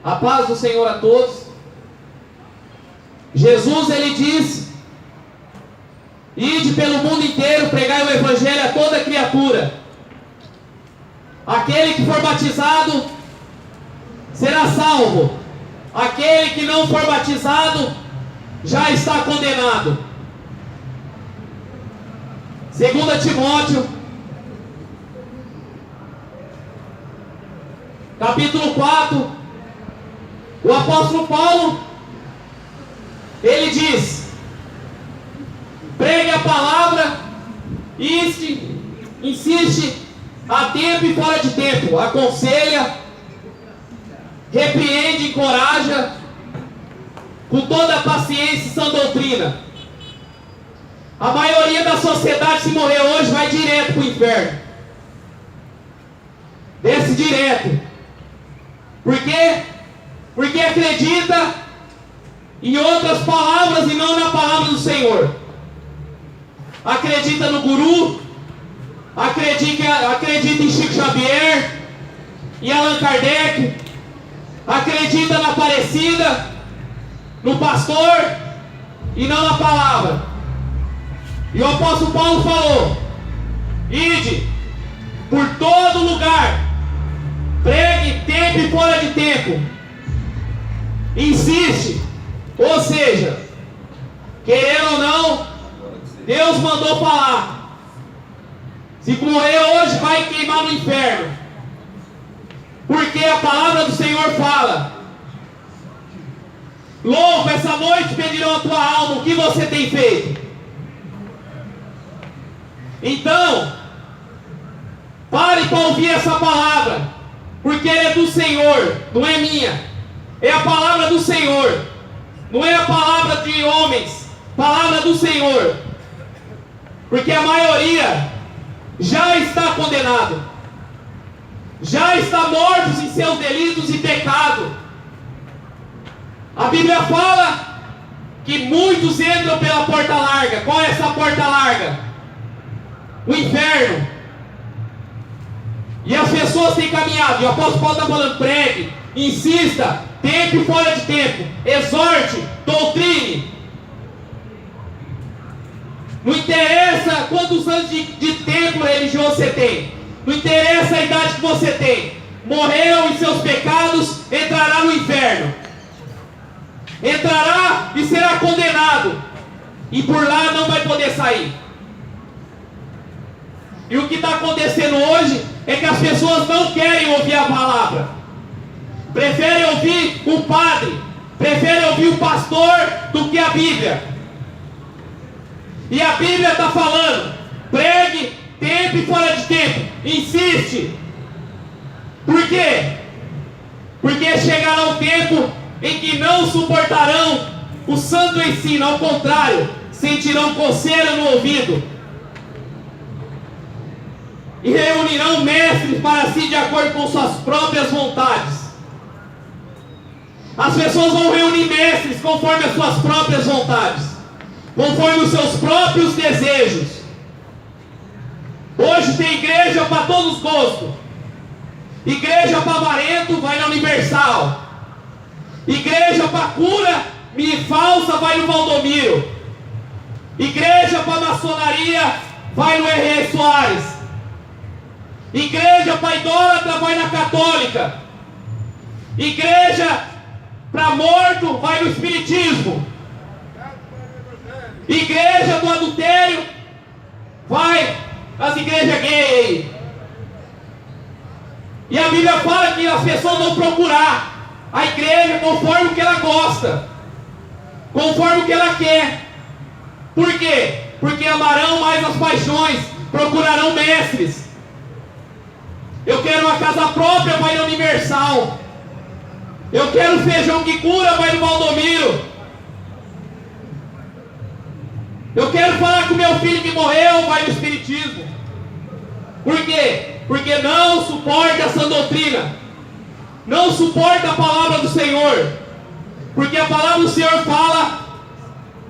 A paz do Senhor a todos. Jesus, ele diz: ide pelo mundo inteiro, pregai o evangelho a toda criatura. Aquele que for batizado será salvo. Aquele que não for batizado já está condenado. 2 Timóteo, capítulo 4, o apóstolo Paulo, ele diz: pregue a palavra, insiste a tempo e fora de tempo, aconselha, repreende, encoraja, com toda a paciência e sã doutrina. A maioria da sociedade, se morrer hoje, vai direto para o inferno. Desce direto. Por quê? Porque acredita em outras palavras e não na palavra do Senhor. Acredita no guru, acredita em Chico Xavier, em Allan Kardec, acredita na Aparecida, no pastor e não na palavra. E o apóstolo Paulo falou: ide por todo lugar, pregue tempo e fora de tempo, insiste. Ou seja, querendo ou não, Deus mandou falar. Se morrer hoje, vai queimar no inferno, porque a palavra do Senhor fala: louco, essa noite pedirão a tua alma, o que você tem feito? Então, pare para ouvir essa palavra, porque ela é do Senhor, não é minha. É a palavra do Senhor, não é a palavra de homens, palavra do Senhor. Porque a maioria já está condenado, já está mortos em seus delitos e pecados. A Bíblia fala que muitos entram pela porta larga. Qual é essa porta larga? O inferno. E as pessoas têm caminhado. E o apóstolo Paulo está falando: pregue, insista, tempo e fora de tempo, exorte, doutrine. Não interessa quantos anos de templo religioso você tem, não interessa a idade que você tem. Morreu em seus pecados, entrará no inferno, entrará e será condenado, e por lá não vai poder sair. E o que está acontecendo hoje é que as pessoas não querem ouvir a palavra, preferem ouvir o padre, preferem ouvir o pastor do que a Bíblia. E a Bíblia está falando: pregue tempo e fora de tempo, insiste. Por quê? Porque chegará um tempo em que não suportarão o santo ensino, ao contrário, sentirão coceira no ouvido e reunirão mestres para si de acordo com suas próprias vontades. As pessoas vão reunir mestres conforme as suas próprias vontades, conforme os seus próprios desejos. Hoje tem igreja para todos os gostos. Igreja para avarento vai na Universal. Igreja para cura falsa vai no Valdomiro. Igreja para maçonaria vai no R.R. Soares. Igreja para idólatra vai na Católica. Igreja para morto vai no Espiritismo. Igreja do adultério vai nas igrejas gays. E a Bíblia fala que as pessoas vão procurar a igreja conforme o que ela gosta, conforme o que ela quer. Por quê? Porque amarão mais as paixões, procurarão mestres. Eu quero uma casa própria, vai na Universal. Eu quero feijão que cura, vai no Valdomiro. Eu quero falar com meu filho que morreu, vai no Espiritismo. Por quê? Porque não suporta essa doutrina, não suporta a palavra do Senhor. Porque a palavra do Senhor fala: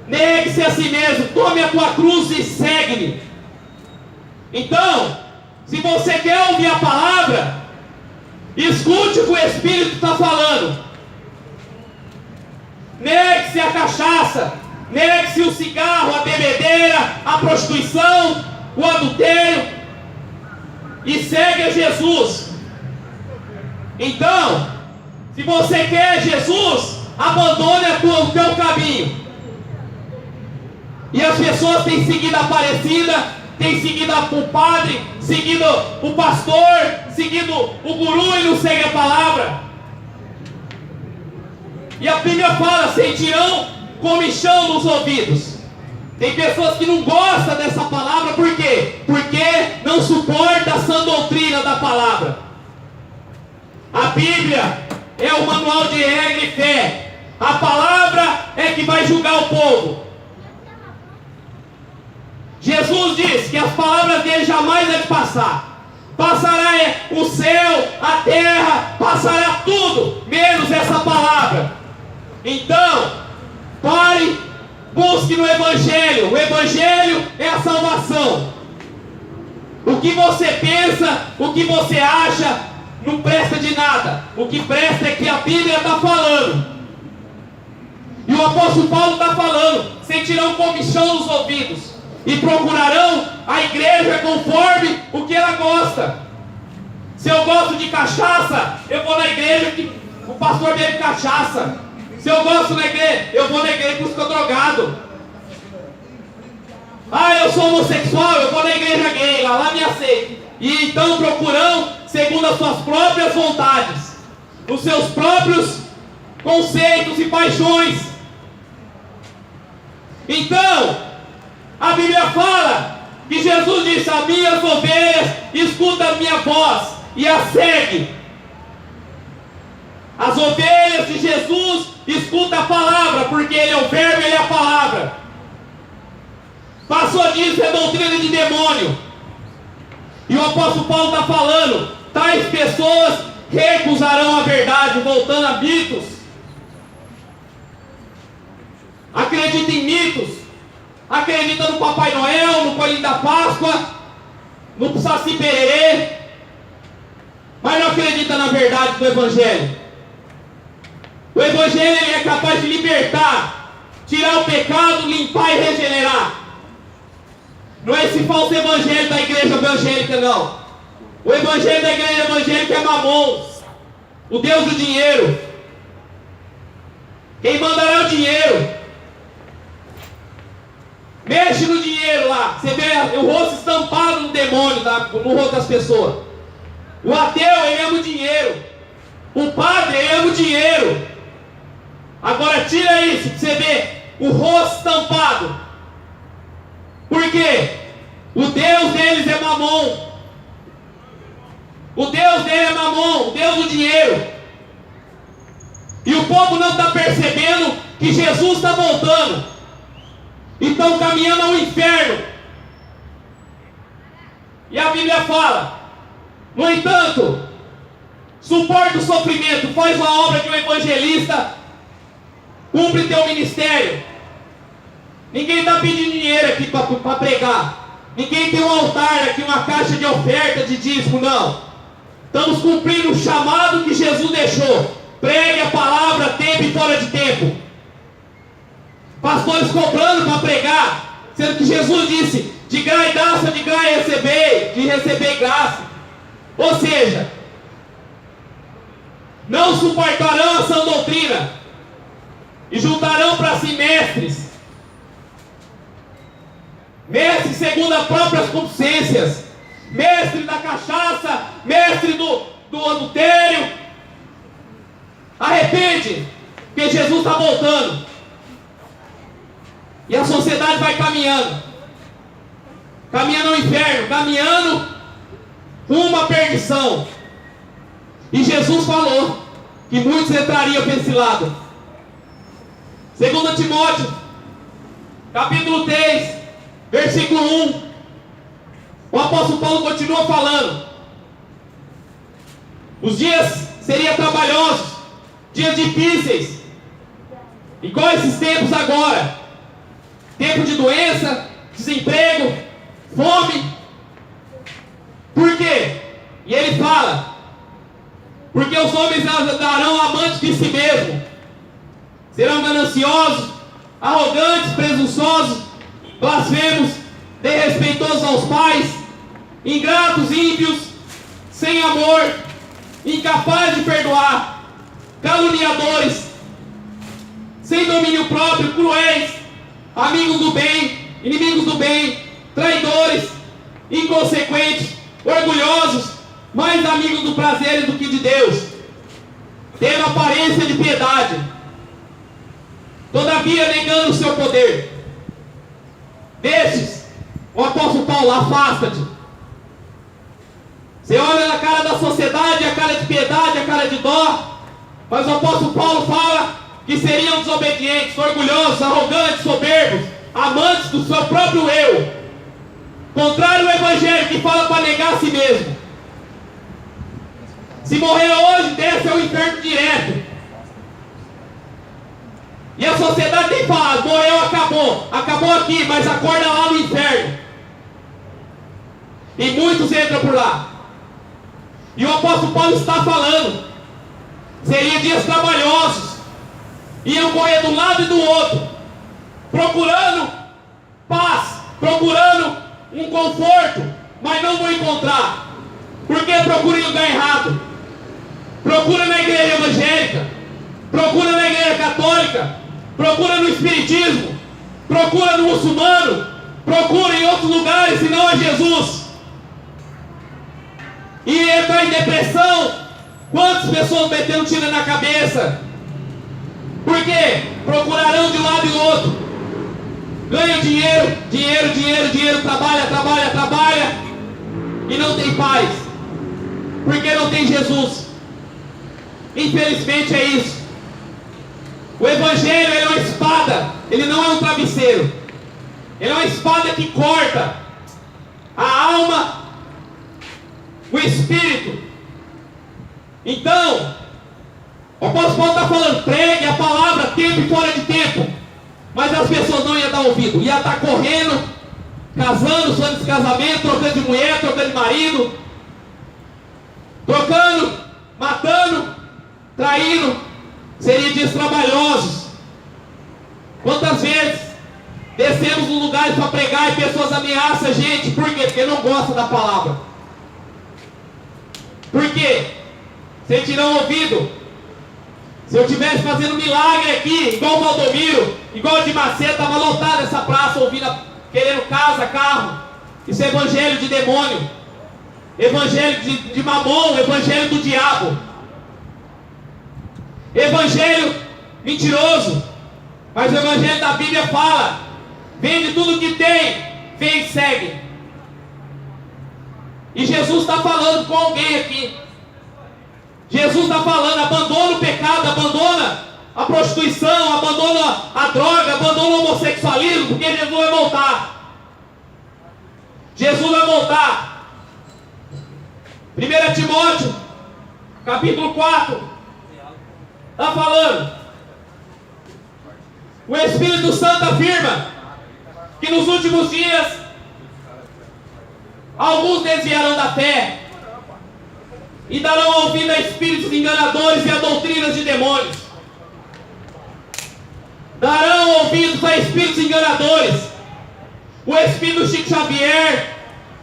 negue-se a si mesmo, tome a tua cruz e segue-me. Então, se você quer ouvir a palavra, escute o que o Espírito está falando. negue-se a cachaça, negue-se o cigarro, a bebedeira, a prostituição, o adultério e segue a Jesus. Então, se você quer Jesus, abandone o teu caminho. E as pessoas têm seguido a Aparecida, têm seguido o padre, seguido o pastor, seguido o guru e não segue a palavra. E a Bíblia fala, sentirão comichão nos ouvidos. Tem pessoas que não gostam dessa palavra, por quê? Porque não suporta a sã doutrina da palavra. A Bíblia é o manual de regra e fé. A palavra é que vai julgar o povo. Jesus disse que as palavras dele jamais hão de passar. Passará o céu, a terra, passará tudo, menos essa palavra. Então, pare, busque no Evangelho. O Evangelho é a salvação. O que você pensa, o que você acha, não presta de nada. O que presta é que a Bíblia está falando. E o apóstolo Paulo está falando: sentirão comichão nos ouvidos e procurarão a igreja conforme o que ela gosta. Se eu gosto de cachaça, eu vou na igreja que o pastor bebe cachaça. Se eu gosto da igreja, eu vou na igreja que eu estou drogado. Ah, eu sou homossexual, eu vou na igreja gay, lá me aceita. E então procurarão segundo as suas próprias vontades, os seus próprios conceitos e paixões. Então, a Bíblia fala que Jesus disse: as minhas ovelhas escutam a minha voz e a seguem. As ovelhas de Jesus escutam a palavra, porque Ele é o verbo, Ele é a palavra. Passou disso, é doutrina de demônio. E o apóstolo Paulo está falando: tais pessoas recusarão a verdade, voltando a mitos. Acredita em mitos. Acredita no Papai Noel, no Coelhinho da Páscoa, no Saci Pererê, mas não acredita na verdade do Evangelho. O Evangelho ele é capaz de libertar, tirar o pecado, limpar e regenerar. Não é esse falso evangelho da igreja evangélica, não. O evangelho da igreja evangélica é Mamon, o Deus do dinheiro. Quem mandará o dinheiro? Mexe no dinheiro lá. Você vê o rosto estampado no demônio, no rosto das pessoas. O ateu, ele ama o dinheiro. O padre, ele ama o dinheiro. Agora tira isso, pra você ver o rosto estampado. Por quê? O Deus deles é Mamon. O Deus dele é Mamon, o Deus do dinheiro. E o povo não está percebendo que Jesus está voltando. E estão caminhando ao inferno. E a Bíblia fala: no entanto, suporta o sofrimento, faz uma obra de um evangelista, cumpre teu ministério. Ninguém está pedindo dinheiro aqui para pregar. Ninguém tem um altar aqui, uma caixa de oferta de dízimo, não. Estamos cumprindo o chamado que Jesus deixou. Pregue a palavra, tempo e fora de tempo. Pastores cobrando para pregar, sendo que Jesus disse: de graça, de receber graça. Ou seja, não suportarão a sã doutrina e juntarão para si mestres segundo as próprias consciências, mestre da cachaça, mestre do adultério. Arrepende, porque Jesus está voltando. E a sociedade vai caminhando ao inferno, caminhando rumo à perdição. E Jesus falou que muitos entrariam para esse lado. 2 Timóteo, capítulo 3, versículo 1. O apóstolo Paulo continua falando: os dias seriam trabalhosos, dias difíceis, igual esses tempos agora. Tempo de doença, desemprego, fome. Por quê? E ele fala: porque os homens darão amantes de si mesmo, Serão gananciosos, arrogantes, presunçosos, blasfemos, desrespeitosos aos pais, ingratos, ímpios, sem amor, incapazes de perdoar, caluniadores, sem domínio próprio, cruéis, amigos do bem, inimigos do bem, traidores, inconsequentes, orgulhosos, mais amigos do prazer do que de Deus, tendo aparência de piedade, todavia negando o seu poder. Destes, o apóstolo Paulo, afasta-te. Você olha na cara da sociedade, a cara de piedade, a cara de dó, mas o apóstolo Paulo fala que seriam desobedientes, orgulhosos, arrogantes, soberbos, amantes do seu próprio eu, contrário ao evangelho que fala para negar a si mesmo. Se morrer hoje, desce ao inferno direto. E a sociedade tem falado, morreu, acabou aqui, mas acorda lá no inferno. E muitos entram por lá. E o apóstolo Paulo está falando, seriam dias trabalhosos, iam correr de um lado e do outro, procurando paz, procurando um conforto, mas não vão encontrar. Porque procura em lugar errado. Procura na igreja evangélica, procura na igreja católica, procura no espiritismo, procura no muçulmano, procura em outros lugares, senão a Jesus. E entra em depressão. Quantas pessoas metendo tiro na cabeça? Por quê? Procurarão de um lado e do outro. Ganham dinheiro, trabalha e não tem paz. Porque não tem Jesus. Infelizmente é isso. O evangelho é uma espada, ele não é um travesseiro. Ele é uma espada que corta a alma, o espírito. Então, o apóstolo Paulo está falando, pregue a palavra tempo e fora de tempo. Mas as pessoas não iam dar ouvido, ia estar correndo, casando, sonhando de casamento, trocando de mulher, trocando de marido, trocando, matando, traindo. Seriam dias trabalhosos. Quantas vezes descemos nos lugares para pregar e pessoas ameaçam a gente? Por quê? Porque não gosta da palavra. Por quê? Sentirão ouvido. Se eu estivesse fazendo milagre aqui, igual o Valdomiro, igual o de Macedo, estava lotado essa praça, ouvindo, querendo casa, carro. Isso é evangelho de demônio, evangelho de mamon, evangelho do diabo, evangelho mentiroso. Mas o evangelho da Bíblia fala: vende tudo que tem, vem e segue. E Jesus está falando com alguém aqui. Jesus está falando, abandona o pecado, abandona a prostituição, abandona a droga, abandona o homossexualismo, porque Jesus vai voltar. Jesus vai voltar. 1 Timóteo, capítulo 4, está falando. O Espírito Santo afirma que nos últimos dias alguns desviarão da fé e darão ouvido a espíritos enganadores e a doutrinas de demônios. Darão ouvidos a espíritos enganadores. O espírito do Chico Xavier,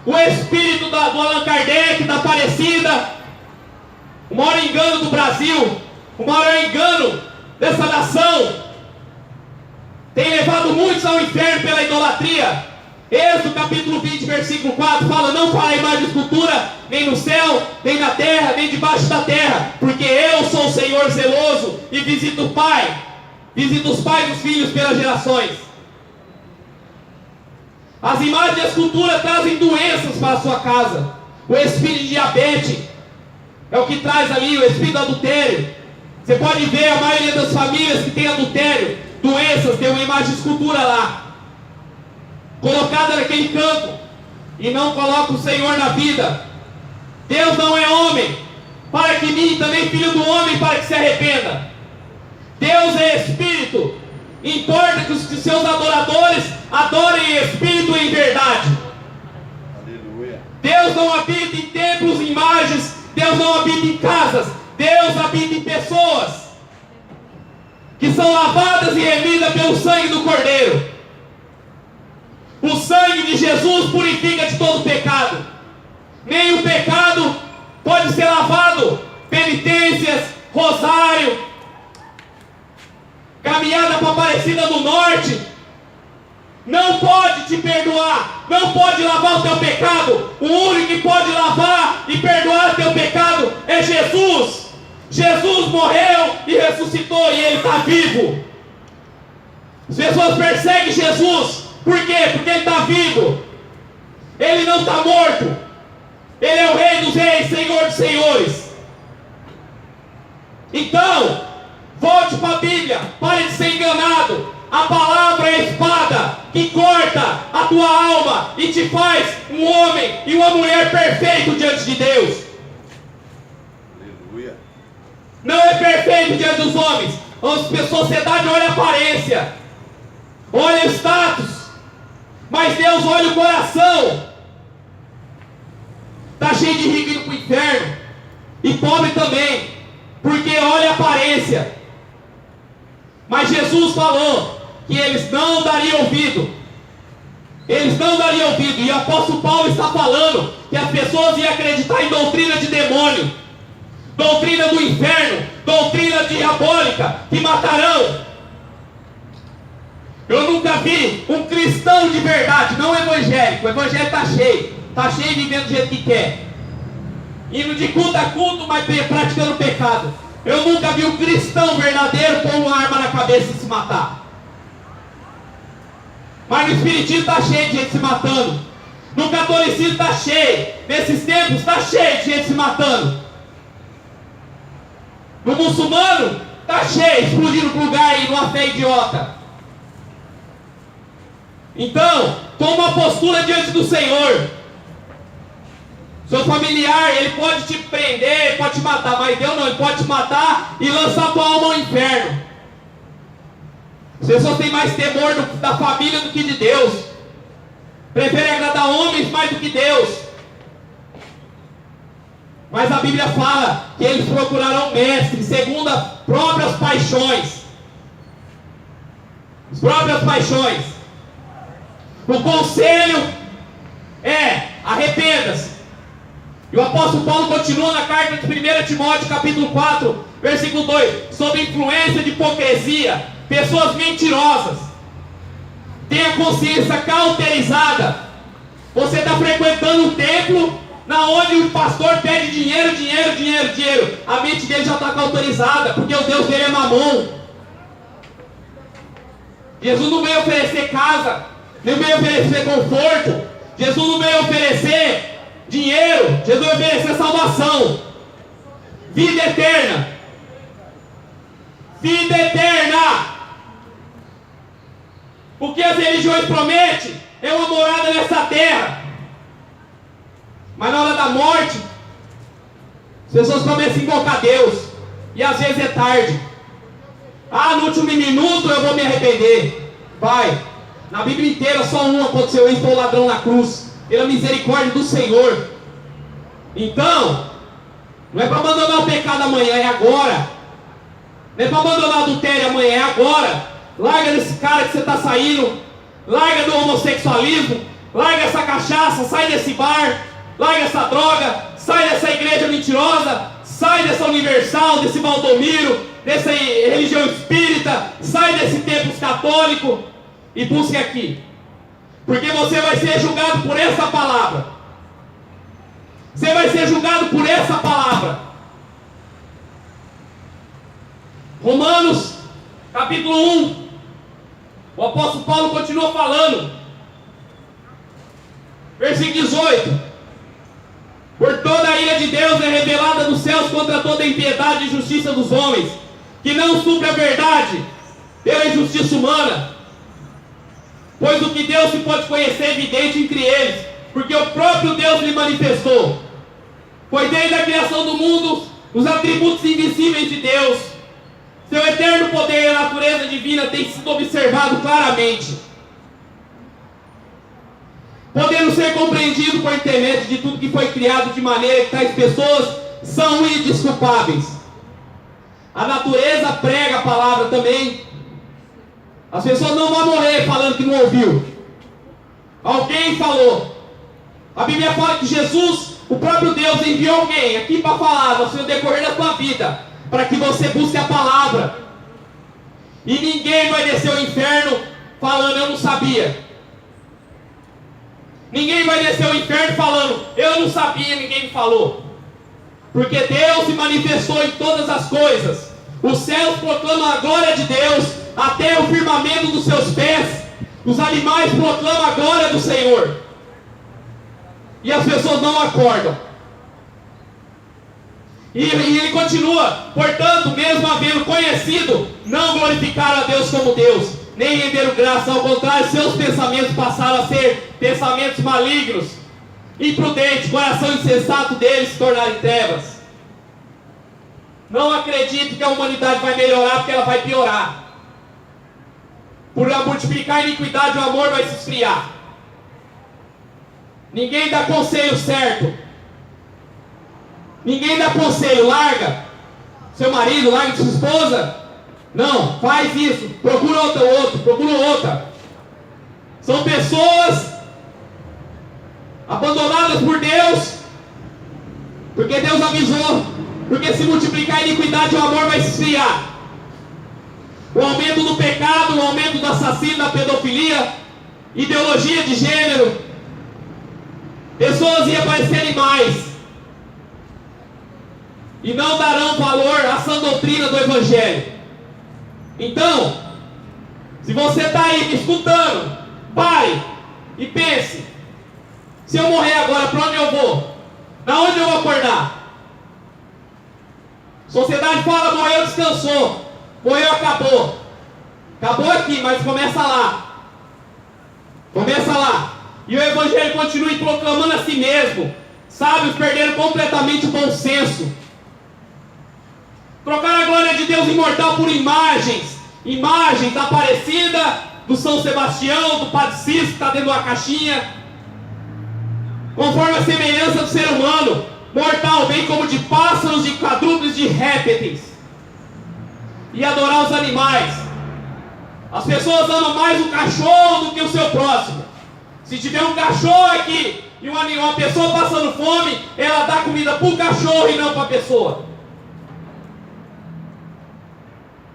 o espírito do Allan Kardec, da Aparecida. O maior engano do Brasil, o maior engano dessa nação, tem levado muitos ao inferno pela idolatria. Êxodo capítulo 20, versículo 4 fala: não farei mais de escultura, nem no céu, nem na terra, nem debaixo da terra, porque eu sou o Senhor zeloso e visito o Pai, visito os pais dos filhos pelas gerações. As imagens de escultura trazem doenças para a sua casa. O espírito de diabetes é o que traz ali, o espírito do adultério. Você pode ver a maioria das famílias que tem adultério, doenças, tem uma imagem de escultura lá, colocada naquele canto, e não coloca o Senhor na vida. Deus não é homem para que minta, nem filho do homem para que se arrependa. Deus é espírito. Importa que os seus adoradores adorem em espírito e em verdade. Aleluia. Deus não habita em templos, em imagens. Deus não habita em casas. Deus habita em pessoas que são são lavadas e remidas pelo sangue do Cordeiro. O sangue de Jesus purifica de todo pecado. Nem o pecado pode ser lavado. Penitências, rosário, caminhada para a Aparecida do Norte, não pode te perdoar, não pode lavar o teu pecado. O único que pode lavar e perdoar o teu pecado é Jesus. Jesus morreu e ressuscitou, e Ele está vivo. As pessoas perseguem Jesus, por quê? Porque Ele está vivo. Ele não está morto. Ele é o Rei dos Reis, Senhor dos Senhores. Então, volte para a Bíblia, pare de ser enganado. A palavra é a espada que corta a tua alma e te faz um homem e uma mulher perfeito diante de Deus. Aleluia. Não é perfeito diante dos homens. A sociedade olha a aparência, olha o status, mas Deus olha o coração. Está cheio de rico indo para o inferno, e pobre também, porque olha a aparência. Mas Jesus falou que eles não dariam ouvido. Eles não dariam ouvido. E o apóstolo Paulo está falando que as pessoas iam acreditar em doutrina de demônio, doutrina do inferno, doutrina diabólica, que matarão. Eu nunca vi um cristão de verdade, não evangélico. O evangelho está cheio vivendo do jeito que quer, indo de culto a culto, mas praticando pecado. Eu nunca vi um cristão verdadeiro pôr uma arma na cabeça e se matar. Mas no espiritismo está cheio de gente se matando. No catolicismo está cheio. Nesses tempos está cheio de gente se matando. No muçulmano está cheio, explodindo o lugar aí numa fé idiota. Então, toma uma postura diante do Senhor. Seu familiar, ele pode te prender, ele pode te matar, mas Deus não, ele pode te matar e lançar tua alma ao inferno. As pessoas têm mais temor da família do que de Deus. Preferem agradar homens mais do que Deus. Mas a Bíblia fala que eles procurarão mestres segundo as próprias paixões. As próprias paixões. O conselho é: arrependa-se. E o apóstolo Paulo continua na carta de 1 Timóteo, capítulo 4, versículo 2, sob influência de hipocrisia, pessoas mentirosas. Tenha consciência cauterizada. Você está frequentando um templo na onde o pastor pede dinheiro. A mente dele já está cauterizada, porque o Deus dele é Mamon. Jesus não veio oferecer casa, não veio oferecer conforto. Jesus não veio oferecer dinheiro. Jesus veio oferecer salvação, vida eterna. Vida eterna. O que as religiões prometem é uma morada nessa terra, mas na hora da morte as pessoas começam a invocar Deus, e às vezes é tarde. No último minuto eu vou me arrepender. Vai, na Bíblia inteira só um aconteceu isso, foi o ladrão na cruz, pela misericórdia do Senhor. Então, não é para abandonar o pecado amanhã, é agora. Não é para abandonar o adultério amanhã, é agora. Larga desse cara que você está saindo, larga do homossexualismo, larga essa cachaça, sai desse bar, larga essa droga, sai dessa igreja mentirosa, sai dessa Universal, desse Valdomiro, dessa religião espírita, sai desse templo católico e busque aqui, porque você vai ser julgado por essa palavra. Você vai ser julgado por essa palavra. Romanos capítulo 1, o apóstolo Paulo continua falando, versículo 18: por toda a ira de Deus é revelada dos céus contra toda a impiedade e injustiça dos homens, que não supre a verdade pela injustiça humana. Pois o que Deus se pode conhecer é evidente entre eles, porque o próprio Deus lhe manifestou. Pois desde a criação do mundo, os atributos invisíveis de Deus, seu eterno poder e a natureza divina têm sido observados claramente, podendo ser compreendido por intermédio de tudo que foi criado, de maneira que tais pessoas são indesculpáveis. A natureza prega a palavra também As pessoas não vão morrer falando que não ouviu. Alguém falou. A Bíblia fala que Jesus, o próprio Deus, enviou alguém aqui para falar no decorrer da tua vida, para que você busque a palavra. E ninguém vai descer ao inferno falando, eu não sabia. Ninguém vai descer ao inferno falando, eu não sabia, ninguém me falou. Porque Deus se manifestou em todas as coisas. Os céus proclamam a glória de Deus, até o firmamento dos seus pés. Os animais proclamam a glória do Senhor. E as pessoas não acordam. E ele continua, portanto, mesmo havendo conhecido, não glorificaram a Deus como Deus, nem renderam graça, ao contrário, seus pensamentos passaram a ser pensamentos malignos, imprudentes, coração insensato deles se tornaram trevas. Não acredite que a humanidade vai melhorar, porque ela vai piorar. Por multiplicar a iniquidade, o amor vai se esfriar. Ninguém dá conselho certo. Ninguém dá conselho, larga seu marido, larga sua esposa. Não, faz isso, procura outro, procura outra. São pessoas abandonadas por Deus, porque Deus avisou, porque se multiplicar a iniquidade, o amor vai se esfriar. O aumento do pecado, o aumento do assassino, da pedofilia, ideologia de gênero. Pessoas iam parecer animais e não darão valor à sã doutrina do Evangelho. Então, se você está aí me escutando, pare e pense: se eu morrer agora, para onde eu vou? Na onde eu vou acordar? A sociedade fala, morreu, descansou. Morreu, acabou. Acabou aqui, mas começa lá. Começa lá. E o Evangelho continua proclamando a si mesmo. Sábios perderam completamente o bom senso. Trocaram a glória de Deus imortal por imagens. Imagens da Aparecida, do São Sebastião, do Padre Cícero, que está dentro de uma caixinha. Conforme a semelhança do ser humano, mortal, bem como de pássaros, de quadrúpedes, de répteis. E adorar os animais. As pessoas amam mais o cachorro do que o seu próximo. Se tiver um cachorro aqui e uma pessoa passando fome, ela dá comida para o cachorro e não para a pessoa.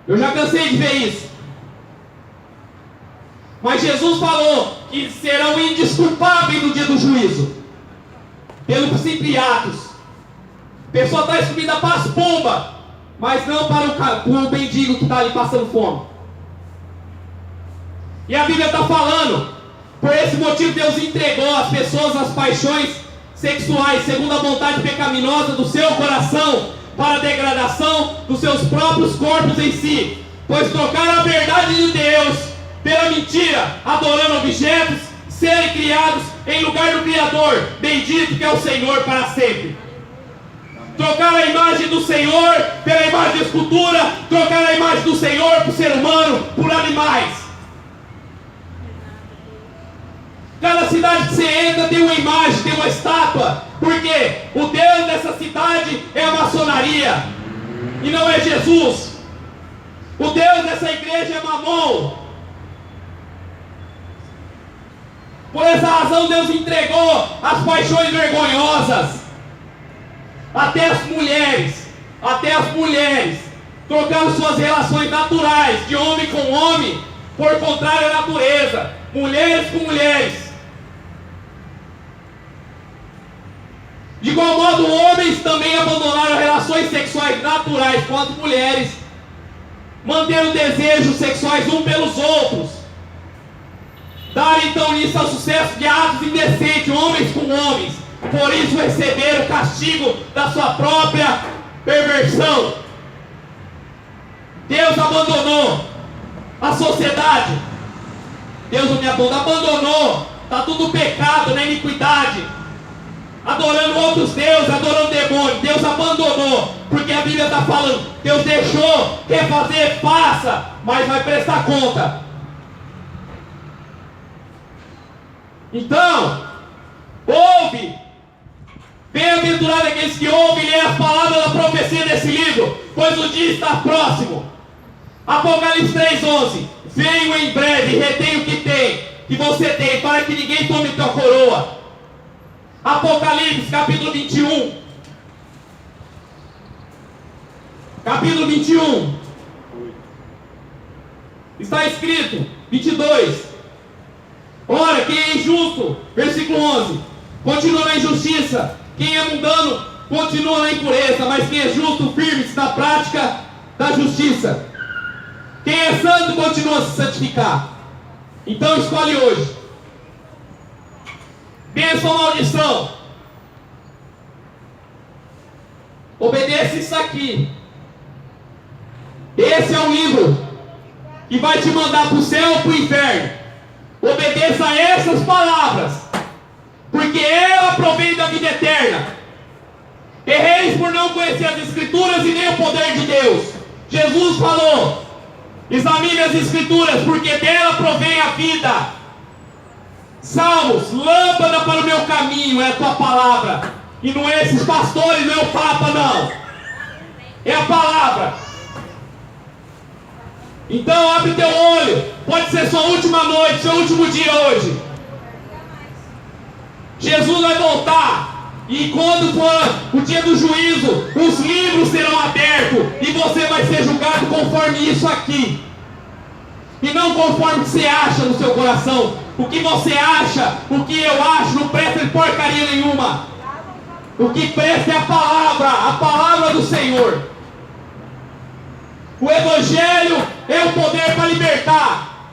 Eu já cansei de ver isso. Mas Jesus falou que serão indesculpáveis no dia do juízo, pelos cipriatos. A pessoa traz comida para as pombas, mas não para o mendigo que está ali passando fome. E a Bíblia está falando, por esse motivo Deus entregou as pessoas às paixões sexuais, segundo a vontade pecaminosa do seu coração, para a degradação dos seus próprios corpos em si, pois trocaram a verdade de Deus pela mentira, adorando objetos, serem criados em lugar do Criador, bendito que é o Senhor para sempre. Trocaram a imagem do Senhor pela imagem da escultura, trocaram a imagem do Senhor por ser humano, por animais. Cada cidade que você entra tem uma imagem, tem uma estátua. Porque o Deus dessa cidade é a maçonaria e não é Jesus. O Deus dessa igreja é Mamon. Por essa razão Deus entregou as paixões vergonhosas. Até as mulheres trocaram suas relações naturais de homem com homem por contrário à natureza, mulheres com mulheres. De igual modo, homens também abandonaram relações sexuais naturais com as mulheres, mantendo desejos sexuais uns pelos outros. Dar então nisso ao sucesso de atos indecentes, homens com homens. Por isso receberam o castigo da sua própria perversão. Deus abandonou a sociedade. Deus não me abandonou. Está tudo pecado, na iniquidade. Adorando outros deuses, adorando demônios. Deus abandonou, porque a Bíblia está falando, Deus deixou, quer fazer, faça, mas vai prestar conta. Então, ouve, bem-aventurado aqueles que ouvem e lêem as palavras da profecia desse livro, pois o dia está próximo. Apocalipse 3:11, venho em breve, retém o que você tem, para que ninguém tome tua coroa. Apocalipse, capítulo 21. Capítulo 21. Está escrito, 22. Ora, quem é injusto, versículo 11, continua na injustiça. Quem é mundano, continua na impureza. Mas quem é justo, firme-se na prática da justiça. Quem é santo, continua a se santificar. Então escolhe hoje. Bênção ou maldição? Obedeça isso aqui. Esse é o livro que vai te mandar para o céu ou para o inferno. Obedeça a essas palavras, porque ela provém da vida eterna. Erreis por não conhecer as Escrituras e nem o poder de Deus. Jesus falou: examine as Escrituras, porque dela provém a vida. Salmos, lâmpada para o meu caminho é a tua palavra. E não é esses pastores, não é o Papa, não. É a palavra. Então abre teu olho. Pode ser sua última noite, seu último dia hoje. Jesus vai voltar. E quando for o dia do juízo, os livros serão abertos. E você vai ser julgado conforme isso aqui. E não conforme o que você acha no seu coração. O que você acha, o que eu acho, não presta de porcaria nenhuma. O que presta é a palavra do Senhor. O Evangelho é o poder para libertar.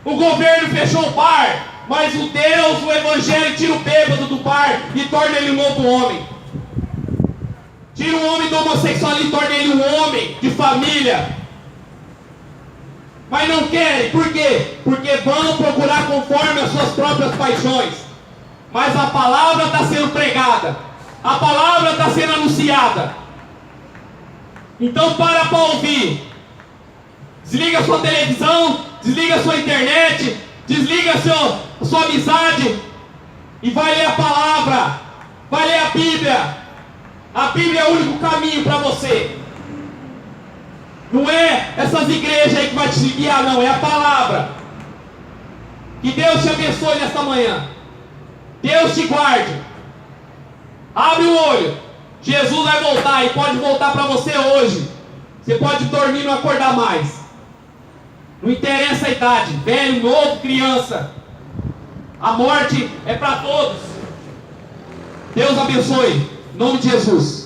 O governo fechou o bar, mas o Evangelho tira o bêbado do bar e torna ele um novo homem. Tira um homem do homossexualismo e torna ele um homem de família. Mas não querem, por quê? Porque vão procurar conforme as suas próprias paixões. Mas a palavra está sendo pregada, a palavra está sendo anunciada. Então para ouvir. Desliga a sua televisão, desliga a sua internet, desliga a sua amizade e vai ler a palavra, vai ler a Bíblia. A Bíblia é o único caminho para você. Não é essas igrejas aí que vai te guiar, não, é a palavra. Que Deus te abençoe nesta manhã. Deus te guarde. Abre o olho. Jesus vai voltar e pode voltar para você hoje. Você pode dormir e não acordar mais. Não interessa a idade, velho, novo, criança. A morte é para todos. Deus abençoe. Em nome de Jesus.